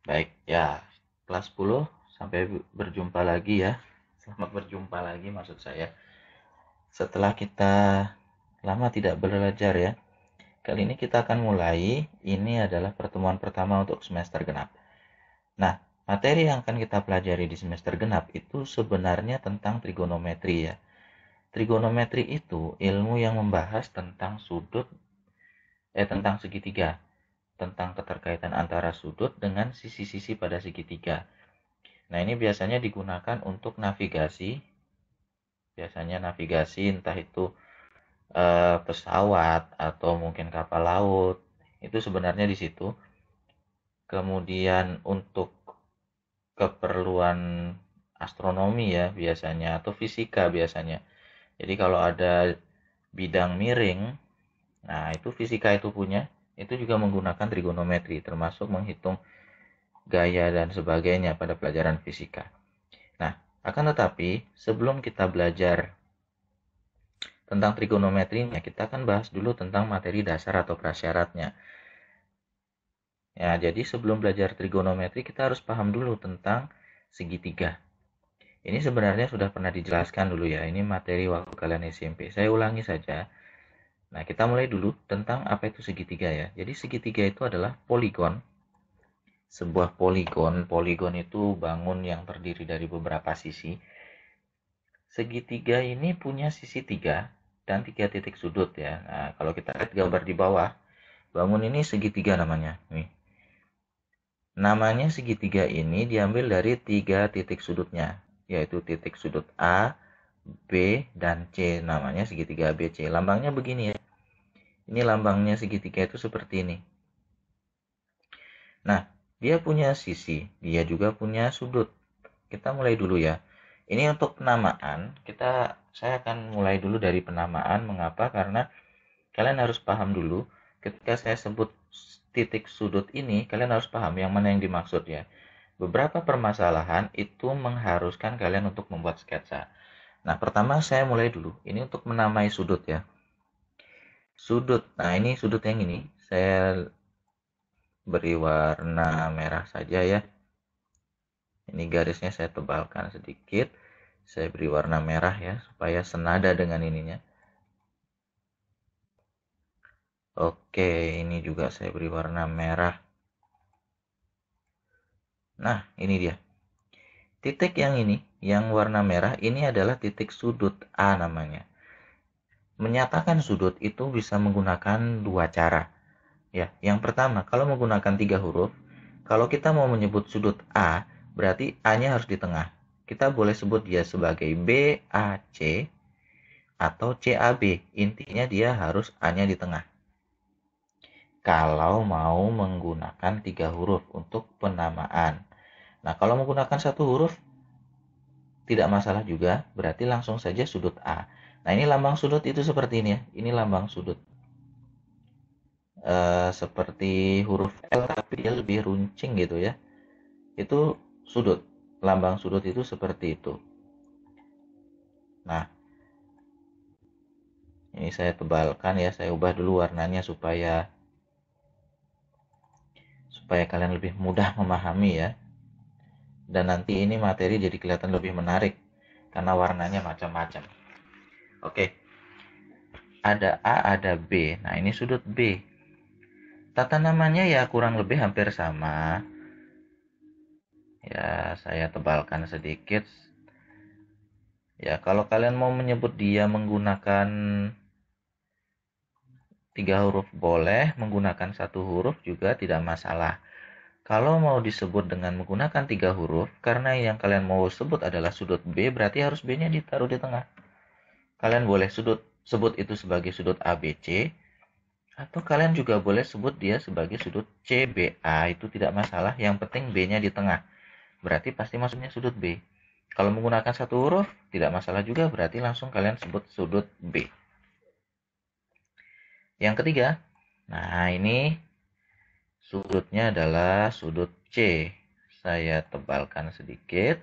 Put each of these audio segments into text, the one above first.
Baik, ya, kelas 10 sampai berjumpa lagi ya. Selamat berjumpa lagi maksud saya. Setelah kita lama tidak belajar ya. Kali ini kita akan mulai. Ini adalah pertemuan pertama untuk semester genap. Nah, materi yang akan kita pelajari di semester genap itu sebenarnya tentang trigonometri ya. Trigonometri itu ilmu yang membahas tentang tentang segitiga, tentang keterkaitan antara sudut dengan sisi-sisi pada segitiga. Nah, ini biasanya digunakan untuk navigasi, biasanya navigasi entah itu pesawat atau mungkin kapal laut. Itu sebenarnya di situ. Kemudian untuk keperluan astronomi ya biasanya atau fisika biasanya. Jadi kalau ada bidang miring, nah itu fisika itu punya, itu juga menggunakan trigonometri termasuk menghitung gaya dan sebagainya pada pelajaran fisika. Nah, akan tetapi sebelum kita belajar tentang trigonometrinya, kita akan bahas dulu tentang materi dasar atau prasyaratnya. Ya, jadi sebelum belajar trigonometri, kita harus paham dulu tentang segitiga. Ini sebenarnya sudah pernah dijelaskan dulu ya, ini materi waktu kalian SMP. Saya ulangi saja. Nah, kita mulai dulu tentang apa itu segitiga ya. Jadi segitiga itu adalah poligon. Sebuah poligon, poligon itu bangun yang terdiri dari beberapa sisi. Segitiga ini punya sisi tiga dan tiga titik sudut ya. Nah, kalau kita lihat gambar di bawah, bangun ini segitiga namanya. Nih, namanya segitiga ini diambil dari tiga titik sudutnya, yaitu titik sudut A, B, dan C. Namanya segitiga ABC. Lambangnya begini ya. Ini lambangnya segitiga itu seperti ini. Nah, dia punya sisi, dia juga punya sudut. Kita mulai dulu ya. Ini untuk penamaan, saya akan mulai dulu dari penamaan. Mengapa? Karena kalian harus paham dulu. Ketika saya sebut titik sudut ini, kalian harus paham yang mana yang dimaksud ya. Beberapa permasalahan itu mengharuskan kalian untuk membuat sketsa. Nah, pertama saya mulai dulu. Ini untuk menamai sudut ya. Sudut. Nah, ini sudut yang ini. Saya beri warna merah saja ya. Ini garisnya saya tebalkan sedikit. Saya beri warna merah ya, supaya senada dengan ininya. Oke, ini juga saya beri warna merah. Nah, ini dia. Titik yang ini, yang warna merah, ini adalah titik sudut A namanya. Menyatakan sudut itu bisa menggunakan dua cara. Ya, yang pertama, kalau menggunakan tiga huruf, kalau kita mau menyebut sudut A, berarti A-nya harus di tengah. Kita boleh sebut dia sebagai BAC atau CAB. Intinya dia harus A-nya di tengah. Kalau mau menggunakan tiga huruf untuk penamaan. Nah, kalau menggunakan satu huruf, tidak masalah juga, berarti langsung saja sudut A. Nah, ini lambang sudut itu seperti ini ya. Ini lambang sudut. Seperti huruf L tapi dia lebih runcing gitu ya. Itu sudut. Lambang sudut itu seperti itu. Nah, ini saya tebalkan ya, saya ubah dulu warnanya supaya kalian lebih mudah memahami ya. Dan nanti ini materi jadi kelihatan lebih menarik karena warnanya macam-macam. Oke, ada A, ada B. Nah, ini sudut B. Tata namanya ya kurang lebih hampir sama. Ya, saya tebalkan sedikit. Ya, kalau kalian mau menyebut dia menggunakan tiga huruf boleh, menggunakan satu huruf juga tidak masalah. Kalau mau disebut dengan menggunakan tiga huruf, karena yang kalian mau sebut adalah sudut B, berarti harus B-nya ditaruh di tengah. Kalian boleh sebut itu sebagai sudut ABC, atau kalian juga boleh sebut dia sebagai sudut CBA, itu tidak masalah. Yang penting B-nya di tengah. Berarti pasti maksudnya sudut B. Kalau menggunakan satu huruf, tidak masalah juga, berarti langsung kalian sebut sudut B. Yang ketiga, nah ini sudutnya adalah sudut C. Saya tebalkan sedikit.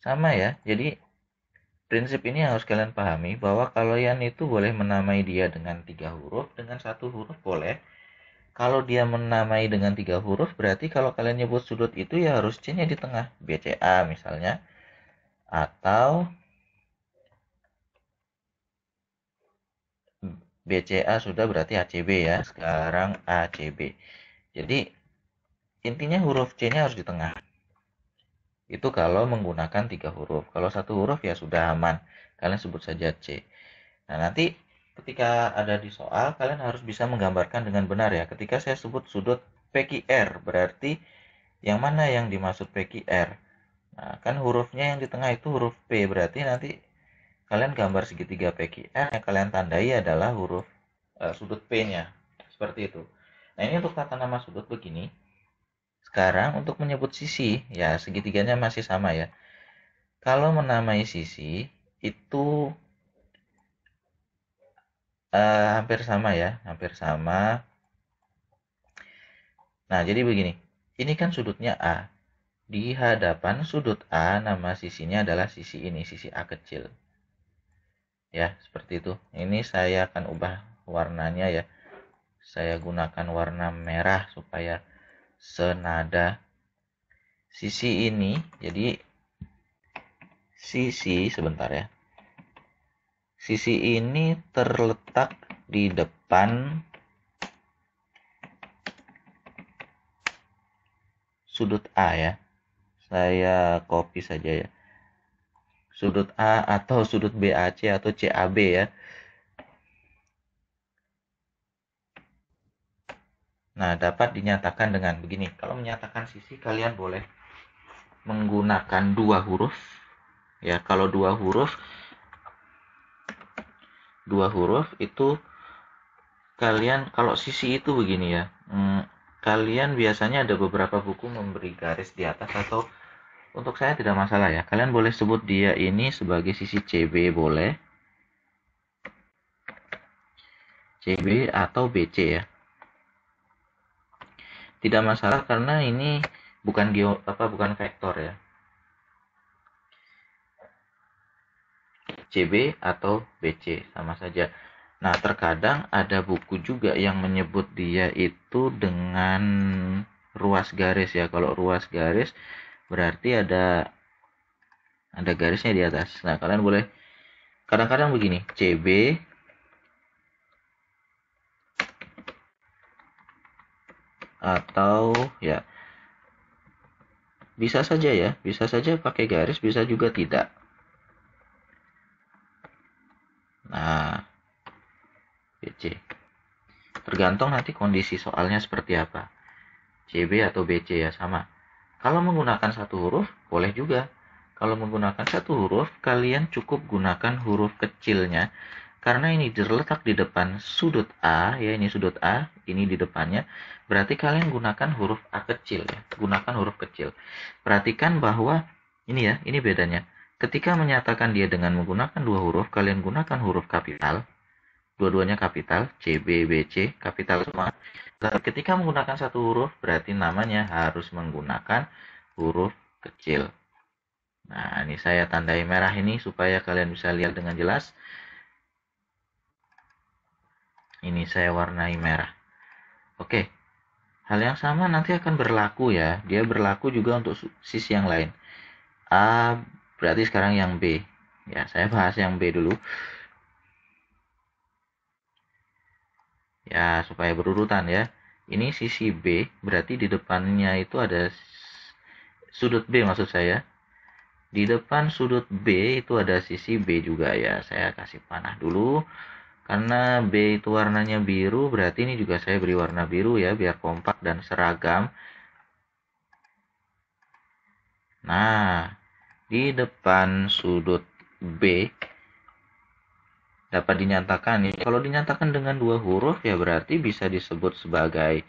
Sama ya, jadi prinsip ini harus kalian pahami bahwa kalian itu boleh menamai dia dengan tiga huruf, dengan satu huruf boleh. Kalau dia menamai dengan 3 huruf, berarti kalau kalian nyebut sudut itu ya harus C-nya di tengah. BCA misalnya. Atau BCA sudah berarti ACB ya. Sekarang ACB. Jadi intinya huruf C-nya harus di tengah. Itu kalau menggunakan 3 huruf. Kalau satu huruf ya sudah aman. Kalian sebut saja C. Nah, nanti ketika ada di soal, kalian harus bisa menggambarkan dengan benar ya. Ketika saya sebut sudut PQR, berarti yang mana yang dimaksud PQR? Nah, kan hurufnya yang di tengah itu huruf P, berarti nanti kalian gambar segitiga PQR, yang kalian tandai adalah huruf sudut P-nya. Seperti itu. Nah, ini untuk tata nama sudut begini. Sekarang untuk menyebut sisi, ya segitiganya masih sama ya. Kalau menamai sisi, itu hampir sama ya, hampir sama. Nah, jadi begini. Ini kan sudutnya A. Di hadapan sudut A, nama sisinya adalah sisi ini, sisi A kecil. Ya, seperti itu. Ini saya akan ubah warnanya ya. Saya gunakan warna merah supaya senada. Sisi ini, jadi sisi, sebentar ya. Sisi ini terletak di depan sudut A ya. Saya copy saja ya. Sudut A atau sudut BAC atau CAB ya. Nah, dapat dinyatakan dengan begini. Kalau menyatakan sisi, kalian boleh menggunakan 2 huruf. Ya, kalau 2 huruf itu kalian, kalau sisi itu begini ya. Kalian biasanya ada beberapa buku memberi garis di atas, atau untuk saya tidak masalah ya. Kalian boleh sebut dia ini sebagai sisi CB boleh. CB atau BC ya. Tidak masalah karena ini bukan vektor ya. CB atau BC sama saja. Nah, terkadang ada buku juga yang menyebut dia itu dengan ruas garis ya. Kalau ruas garis berarti ada garisnya di atas. Nah, kalian boleh kadang-kadang begini, CB atau ya bisa saja ya, bisa saja pakai garis, bisa juga tidak. Nah, BC. Tergantung nanti kondisi soalnya seperti apa. CB atau BC ya sama. Kalau menggunakan satu huruf, boleh juga. Kalau menggunakan satu huruf, kalian cukup gunakan huruf kecilnya. Karena ini terletak di depan sudut A, ya ini sudut A, ini di depannya. Berarti kalian gunakan huruf A kecil ya. Gunakan huruf kecil. Perhatikan bahwa, ini ya, ini bedanya. Ketika menyatakan dia dengan menggunakan 2 huruf, kalian gunakan huruf kapital. Dua-duanya kapital, C, B, B, C, kapital semua. Ketika menggunakan satu huruf, berarti namanya harus menggunakan huruf kecil. Nah, ini saya tandai merah ini supaya kalian bisa lihat dengan jelas. Ini saya warnai merah. Oke, hal yang sama nanti akan berlaku ya. Dia berlaku juga untuk sisi yang lain. A berarti sekarang yang B. Ya, saya bahas yang B dulu. Ya, supaya berurutan ya. Ini sisi B, berarti di depannya itu ada sudut B maksud saya. Di depan sudut B itu ada sisi B juga ya. Saya kasih panah dulu. Karena B itu warnanya biru, berarti ini juga saya beri warna biru ya, biar kompak dan seragam. Nah, di depan sudut B dapat dinyatakan, kalau dinyatakan dengan 2 huruf ya berarti bisa disebut sebagai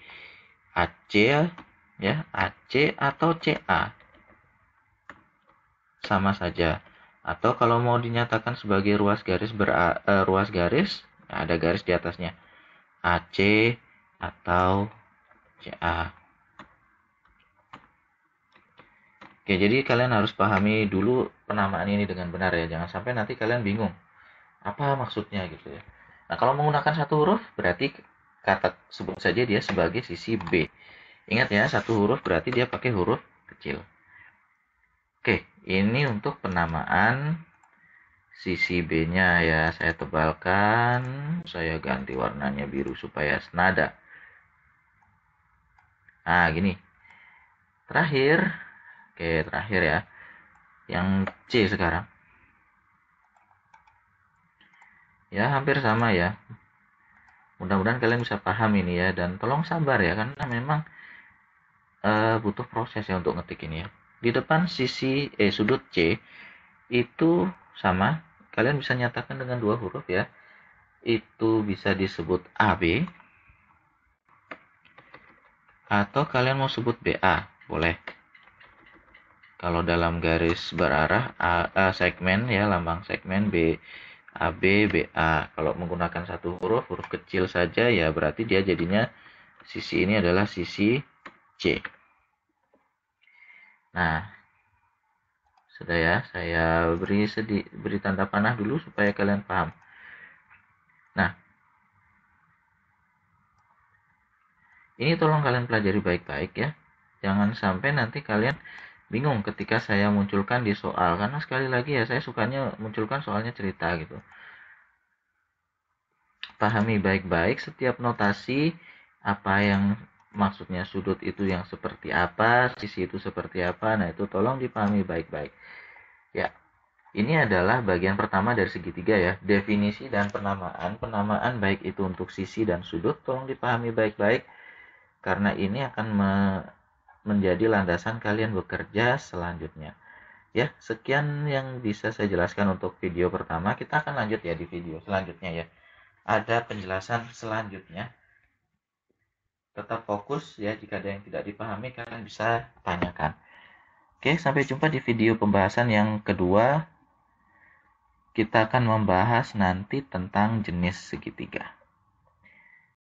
AC ya, AC atau CA. Sama saja. Atau kalau mau dinyatakan sebagai ruas garis ada garis di atasnya. AC atau CA. Oke, jadi kalian harus pahami dulu penamaan ini dengan benar ya. Jangan sampai nanti kalian bingung. Apa maksudnya gitu ya. Nah, kalau menggunakan satu huruf berarti kata sebut saja dia sebagai sisi B. Ingat ya, satu huruf berarti dia pakai huruf kecil. Oke, ini untuk penamaan sisi B-nya ya. Saya tebalkan, saya ganti warnanya biru supaya senada. Nah, gini. Terakhir ya. Yang C sekarang. Ya, hampir sama ya. Mudah-mudahan kalian bisa paham ini ya, dan tolong sabar ya, karena memang butuh proses ya untuk ngetik ini ya. Di depan sudut C itu sama, kalian bisa nyatakan dengan dua huruf ya. Itu bisa disebut AB, atau kalian mau sebut BA, boleh. Kalau dalam garis berarah segmen ya, lambang segmen B, AB, BA. Kalau menggunakan satu huruf kecil saja ya, berarti dia jadinya sisi ini adalah sisi C. Nah, sudah ya, saya beri tanda panah dulu supaya kalian paham. Nah, ini tolong kalian pelajari baik-baik ya. Jangan sampai nanti kalian bingung ketika saya munculkan di soal, karena sekali lagi ya, saya sukanya munculkan soalnya cerita gitu. Pahami baik-baik setiap notasi, apa yang maksudnya sudut itu yang seperti apa, sisi itu seperti apa. Nah, itu tolong dipahami baik-baik. Ya, ini adalah bagian pertama dari segitiga ya, definisi dan penamaan. Penamaan baik itu untuk sisi dan sudut, tolong dipahami baik-baik, karena ini akan menjadi landasan kalian bekerja selanjutnya. Ya, sekian yang bisa saya jelaskan untuk video pertama. Kita akan lanjut ya di video selanjutnya ya. Ada penjelasan selanjutnya. Tetap fokus ya, jika ada yang tidak dipahami kalian bisa tanyakan. Oke, sampai jumpa di video pembahasan yang kedua. Kita akan membahas nanti tentang jenis segitiga.